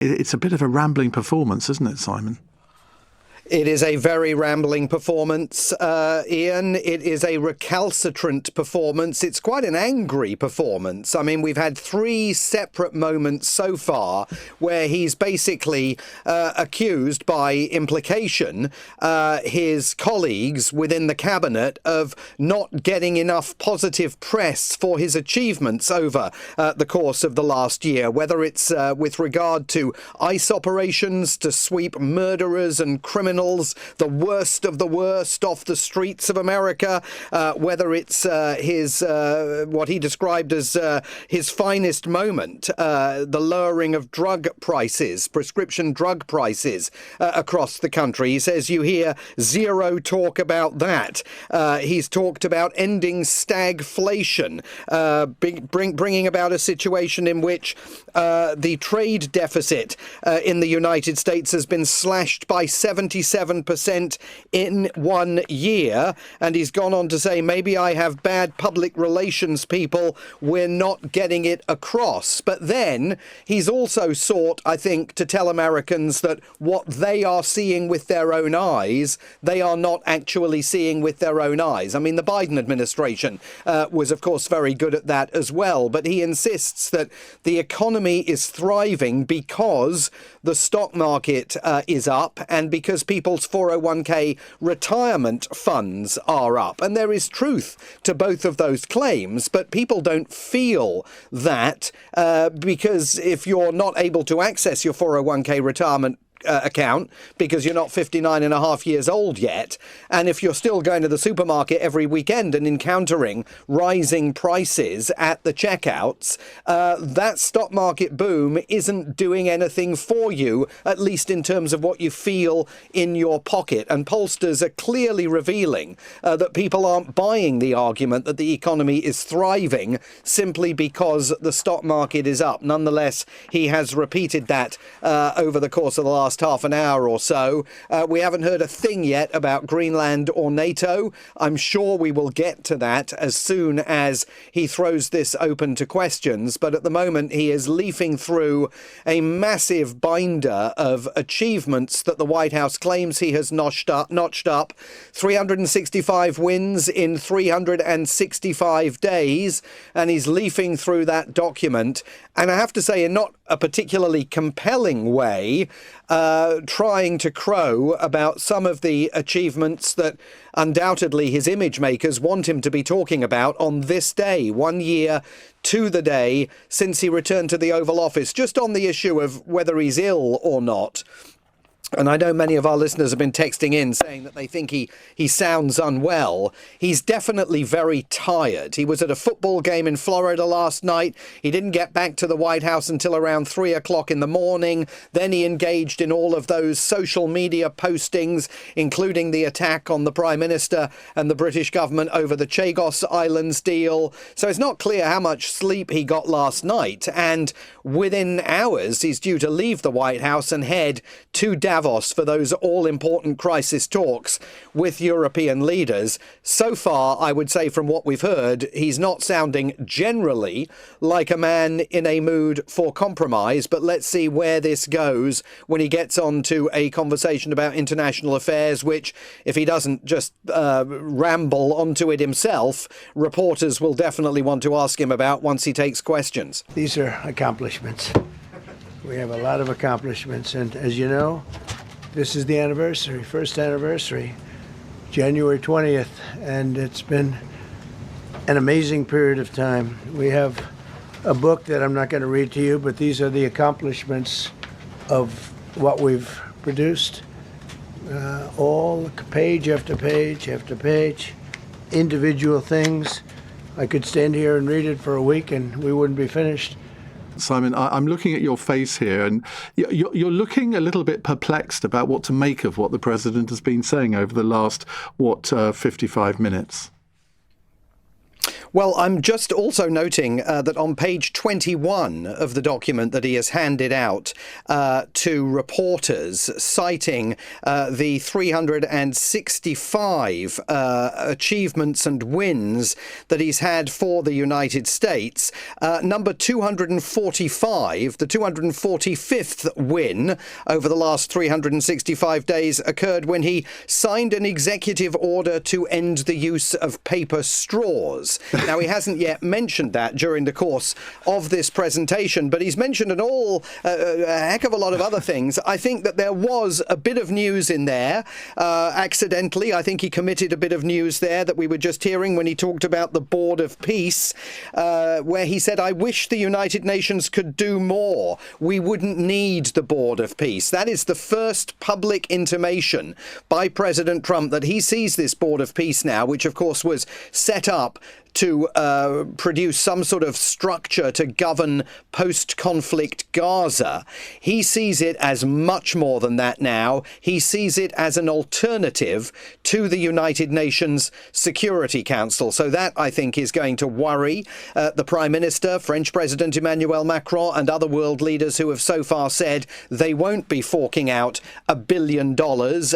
It's a bit of a rambling performance, isn't it, Simon? It is a very rambling performance, Iain. It is a recalcitrant performance. It's quite an angry performance. I mean, we've had 3 separate moments so far where he's basically accused by implication his colleagues within the cabinet of not getting enough positive press for his achievements over the course of the last year, whether it's with regard to ICE operations to sweep murderers and criminals, the worst of the worst off the streets of America, whether it's his what he described as his finest moment, the lowering of drug prices, prescription drug prices across the country. He says you hear zero talk about that. He's talked about ending stagflation, bringing about a situation in which the trade deficit in the United States has been slashed by 77% in 1 year. And he's gone on to say, maybe I have bad public relations people, we're not getting it across. But then he's also sought, I think, to tell Americans that what they are seeing with their own eyes, they are not actually seeing with their own eyes. I mean, the Biden administration was, of course, very good at that as well. But he insists that the economy is thriving because the stock market is up and because people's 401k retirement funds are up. And there is truth to both of those claims, but people don't feel that because if you're not able to access your 401k retirement account because you're not 59 and a half years old yet, and if you're still going to the supermarket every weekend and encountering rising prices at the checkouts, that stock market boom isn't doing anything for you, at least in terms of what you feel in your pocket. And pollsters are clearly revealing that people aren't buying the argument that the economy is thriving simply because the stock market is up. Nonetheless, he has repeated that over the course of the last half an hour or so. We haven't heard a thing yet about Greenland or NATO. I'm sure we will get to that as soon as he throws this open to questions. But at the moment, he is leafing through a massive binder of achievements that the White House claims he has notched up. 365 wins in 365 days. And he's leafing through that document. And I have to say, in not a particularly compelling way, trying to crow about some of the achievements that undoubtedly his image makers want him to be talking about on this day, 1 year to the day since he returned to the Oval Office, just on the issue of whether he's ill or not. And I know many of our listeners have been texting in saying that they think he sounds unwell. He's definitely very tired. He was at a football game in Florida last night. He didn't get back to the White House until around 3 o'clock in the morning. Then he engaged in all of those social media postings, including the attack on the Prime Minister and the British government over the Chagos Islands deal. So it's not clear how much sleep he got last night. And within hours, he's due to leave the White House and head to Davos for those all-important crisis talks with European leaders. So far, I would say from what we've heard, he's not sounding generally like a man in a mood for compromise. But let's see where this goes when he gets on to a conversation about international affairs, which, if he doesn't just ramble onto it himself, reporters will definitely want to ask him about once he takes questions. These are accomplishments. We have a lot of accomplishments, and as you know, this is the anniversary, first anniversary, January 20th, and it's been an amazing period of time. We have a book that I'm not going to read to you, but these are the accomplishments of what we've produced, all page after page after page, individual things. I could stand here and read it for a week and we wouldn't be finished. Simon, I'm looking at your face here, and you're looking a little bit perplexed about what to make of what the president has been saying over the last, 55 minutes? Well, I'm just also noting that on page 21 of the document that he has handed out to reporters, citing the 365 achievements and wins that he's had for the United States, number 245, the 245th win over the last 365 days occurred when he signed an executive order to end the use of paper straws. Now, he hasn't yet mentioned that during the course of this presentation, but he's mentioned a heck of a lot of other things. I think that there was a bit of news in there, accidentally. I think he committed a bit of news there that we were just hearing when he talked about the Board of Peace, where he said, "I wish the United Nations could do more. We wouldn't need the Board of Peace." That is the first public intimation by President Trump that he sees this Board of Peace now, which of course was set up to produce some sort of structure to govern post-conflict Gaza. He sees it as much more than that now. He sees it as an alternative to the United Nations Security Council. So that, I think, is going to worry the Prime Minister, French President Emmanuel Macron, and other world leaders who have so far said they won't be forking out $1 billion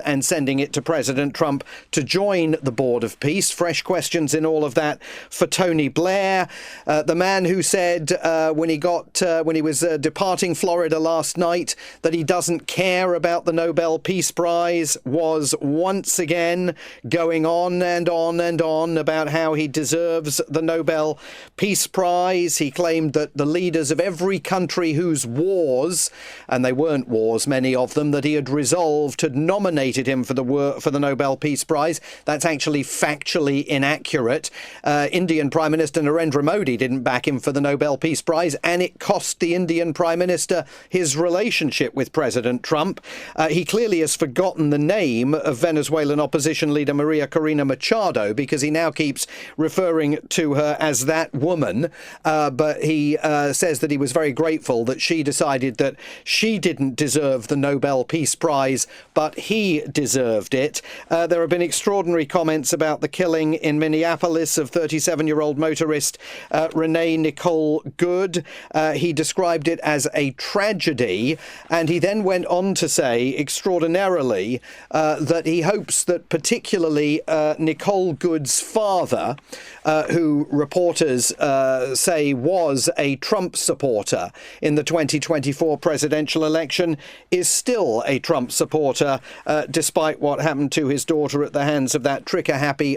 and sending it to President Trump to join the Board of Peace. Fresh questions in all of that for Tony Blair, the man who said when he was departing Florida last night that he doesn't care about the Nobel Peace Prize, was once again going on and on and on about how he deserves the Nobel Peace Prize. He claimed that the leaders of every country whose wars, and they weren't wars, many of them, that he had resolved had nominated him for the Nobel Peace Prize. That's actually factually inaccurate. Indian Prime Minister Narendra Modi didn't back him for the Nobel Peace Prize, and it cost the Indian Prime Minister his relationship with President Trump. He clearly has forgotten the name of Venezuelan opposition leader Maria Corina Machado, because he now keeps referring to her as that woman. But he says that he was very grateful that she decided that she didn't deserve the Nobel Peace Prize, but he deserved it. There have been extraordinary comments about the killing in Minneapolis of 37-year-old motorist Renee Nicole Good. He described it as a tragedy, and he then went on to say, extraordinarily, that he hopes that particularly Nicole Good's father, who reporters say was a Trump supporter in the 2024 presidential election, is still a Trump supporter, despite what happened to his daughter at the hands of that trigger-happy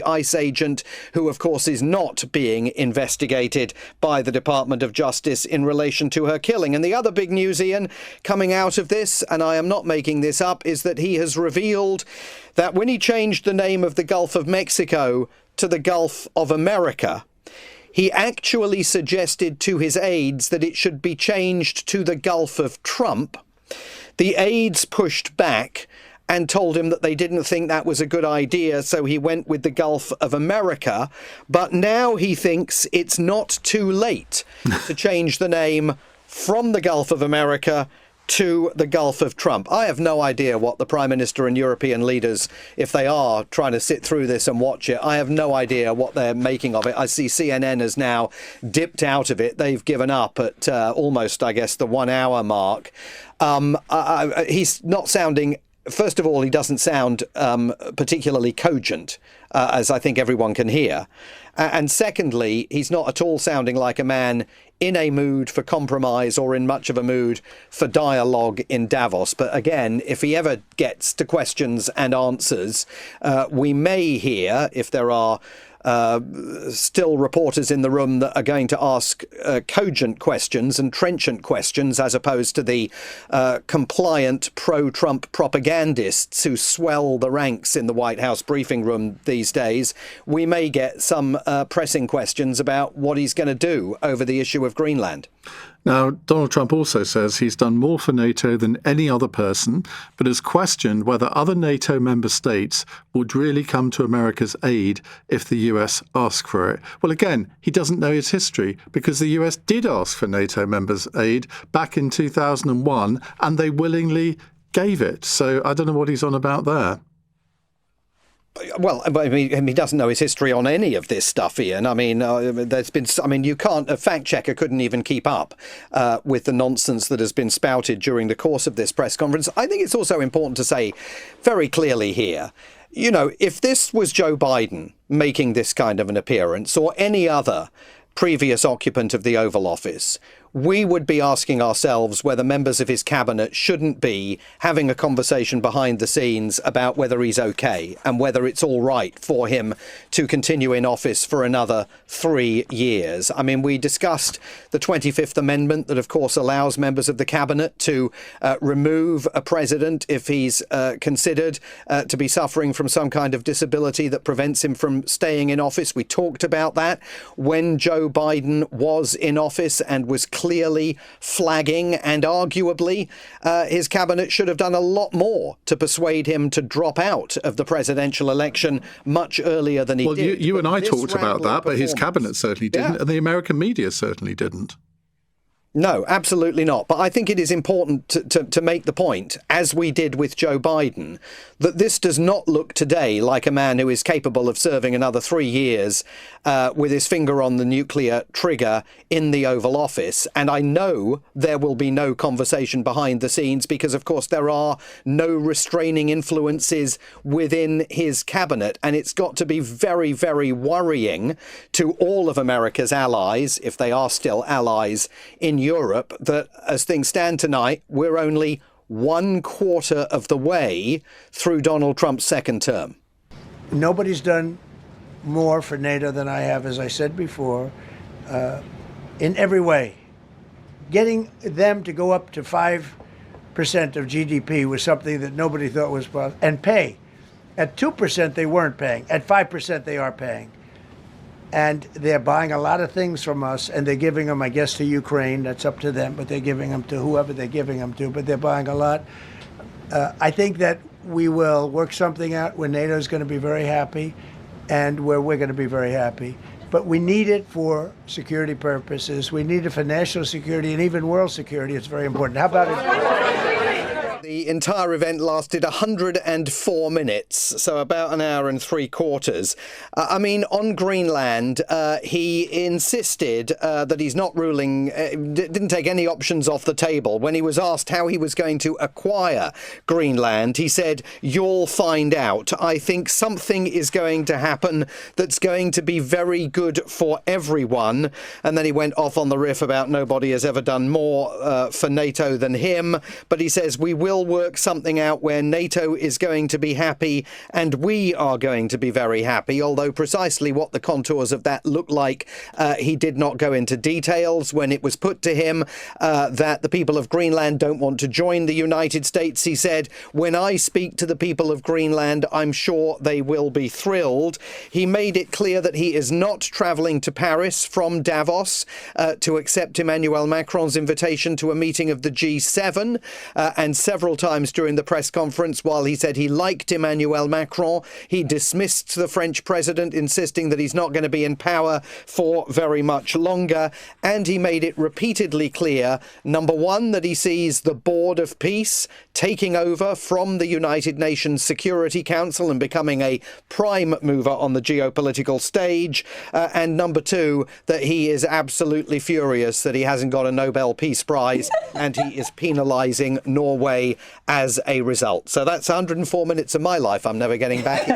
ICE agent, who, of course, is not being investigated by the Department of Justice in relation to her killing. And the other big news, Ian, coming out of this, and I am not making this up, is that he has revealed that when he changed the name of the Gulf of Mexico to the Gulf of America, he actually suggested to his aides that it should be changed to the Gulf of Trump. The aides pushed back and told him that they didn't think that was a good idea, so he went with the Gulf of America. But now he thinks it's not too late to change the name from the Gulf of America to the Gulf of Trump. I have no idea what the Prime Minister and European leaders, if they are trying to sit through this and watch it, I have no idea what they're making of it. I see CNN has now dipped out of it. They've given up at almost, I guess, the 1 hour mark. He's not sounding... First of all, he doesn't sound particularly cogent, as I think everyone can hear. And secondly, he's not at all sounding like a man in a mood for compromise or in much of a mood for dialogue in Davos. But again, if he ever gets to questions and answers, we may hear, if there are still reporters in the room that are going to ask cogent questions and trenchant questions, as opposed to the compliant pro-Trump propagandists who swell the ranks in the White House briefing room these days, we may get some pressing questions about what he's going to do over the issue of Greenland. Now, Donald Trump also says he's done more for NATO than any other person, but has questioned whether other NATO member states would really come to America's aid if the US asked for it. Well, again, he doesn't know his history, because the US did ask for NATO members' aid back in 2001, and they willingly gave it. So I don't know what he's on about there. Well, I mean, he doesn't know his history on any of this stuff, Iain. I mean, you can't, a fact checker couldn't even keep up with the nonsense that has been spouted during the course of this press conference. I think it's also important to say very clearly here, you know, if this was Joe Biden making this kind of an appearance, or any other previous occupant of the Oval Office, we would be asking ourselves whether members of his cabinet shouldn't be having a conversation behind the scenes about whether he's okay and whether it's all right for him to continue in office for another 3 years. I mean, we discussed the 25th Amendment that, of course, allows members of the cabinet to remove a president if he's considered to be suffering from some kind of disability that prevents him from staying in office. We talked about that when Joe Biden was in office and was clearly flagging, and arguably his cabinet should have done a lot more to persuade him to drop out of the presidential election much earlier than he did. Well, you and I talked about that, but his cabinet certainly didn't, and the American media certainly didn't. No, absolutely not. But I think it is important to make the point, as we did with Joe Biden, that this does not look today like a man who is capable of serving another 3 years with his finger on the nuclear trigger in the Oval Office. And I know there will be no conversation behind the scenes because, of course, there are no restraining influences within his cabinet. And it's got to be very, very worrying to all of America's allies, if they are still allies in Europe, that as things stand tonight, we're only 1/4 of the way through Donald Trump's second term. Nobody's done more for NATO than I have, as I said before, in every way. Getting them to go up to 5% of GDP was something that nobody thought was possible, and pay. At 2% they weren't paying. At 5% they are paying. And they're buying a lot of things from us, and they're giving them, I guess, to Ukraine. That's up to them, but they're giving them to whoever they're giving them to, but they're buying a lot. I think that we will work something out where NATO is going to be very happy and where we're going to be very happy. But we need it for security purposes. We need it for national security and even world security. It's very important. How about it? The entire event lasted 104 minutes, so about an hour and 3/4. I mean, on Greenland, he insisted that he's not ruling, didn't take any options off the table. When he was asked how he was going to acquire Greenland, he said, "You'll find out. I think something is going to happen that's going to be very good for everyone." And then he went off on the riff about nobody has ever done more for NATO than him. But he says, we will work something out where NATO is going to be happy and we are going to be very happy, although precisely what the contours of that look like, he did not go into details. When it was put to him that the people of Greenland don't want to join the United States, he said, when I speak to the people of Greenland, I'm sure they will be thrilled. He made it clear that he is not travelling to Paris from Davos to accept Emmanuel Macron's invitation to a meeting of the G7, and several times during the press conference, while he said he liked Emmanuel Macron, he dismissed the French president, insisting that he's not going to be in power for very much longer. And he made it repeatedly clear, number one, that he sees the Board of Peace taking over from the United Nations Security Council and becoming a prime mover on the geopolitical stage. And number two, that he is absolutely furious that he hasn't got a Nobel Peace Prize and he is penalising Norway as a result. So that's 104 minutes of my life I'm never getting back.